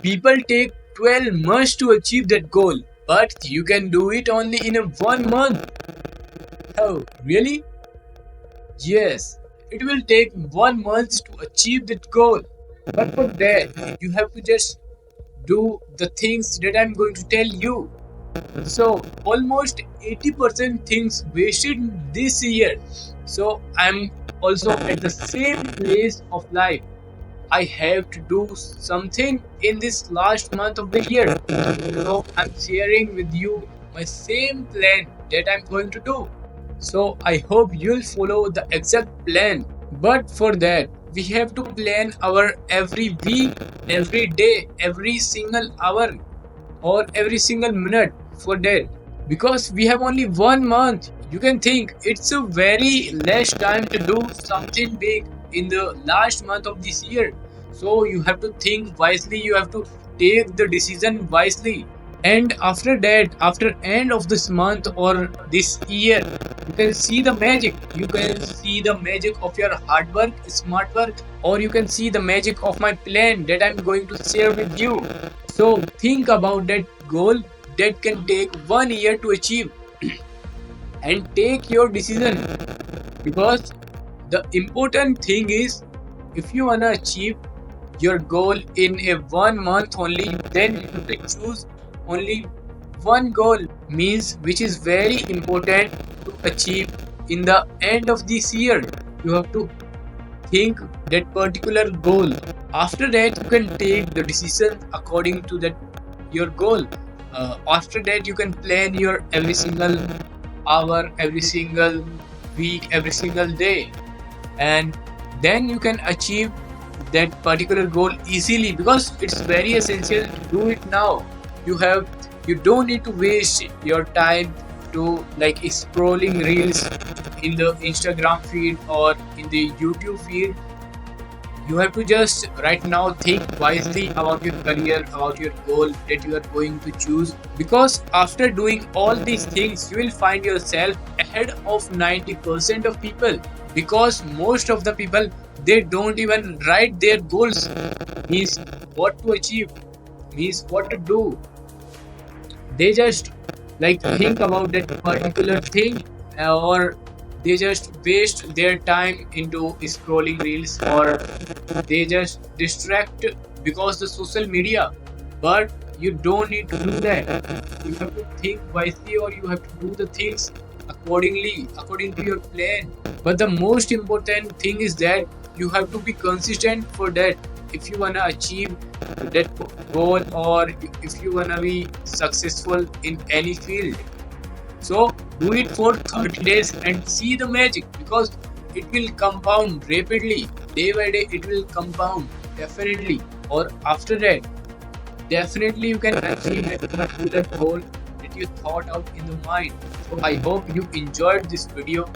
People take 12 months to achieve that goal, but you can do it only in a 1 month. Oh, really? Yes, it will take 1 month to achieve that goal. But for that, you have to just do the things that I'm going to tell you. So, almost 80% things wasted this year. So, I'm also at the same place of life. I have to do something in this last month of the year. So I'm sharing with you my same plan that I'm going to do. So I hope you'll follow the exact plan. But for that, we have to plan our every week, every day, every single hour, or every single minute for that. Because we have only 1 month. You can think it's a very less time to do something big in the last month of this year. So you have to think wisely, you have to take the decision wisely. And after that, after end of this month or this year, you can see the magic. You can see the magic of your hard work, smart work, or you can see the magic of my plan that I'm going to share with you. So think about that goal that can take 1 year to achieve and take your decision, because the important thing is, if you wanna achieve your goal in a 1 month only, then you can choose only one goal, means which is very important to achieve in the end of this year. You have to think that particular goal. After that, you can take the decision according to that your goal. After that, you can plan your every single hour, every single week, every single day, and then you can achieve that particular goal easily, because it's very essential to do it now. You don't need to waste your time to like scrolling reels in the Instagram feed or in the YouTube feed. You have to just right now think wisely about your career, about your goal that you are going to choose, because after doing all these things you will find yourself ahead of 90% of people, because most of the people, they don't even write their goals, means what to achieve, means what to do. They just like think about that particular thing, or they just waste their time into scrolling reels, or they just distract because the social media. But you don't need to do that. You have to think wisely, or you have to do the things accordingly, according to your plan. But the most important thing is that you have to be consistent for that. If you wanna achieve that goal, or if you wanna be successful in any field, so do it for 30 days and see the magic, because it will compound rapidly. Day by day, it will compound definitely. Or after that, definitely you can achieve that particular goal that you thought out in the mind. So I hope you enjoyed this video.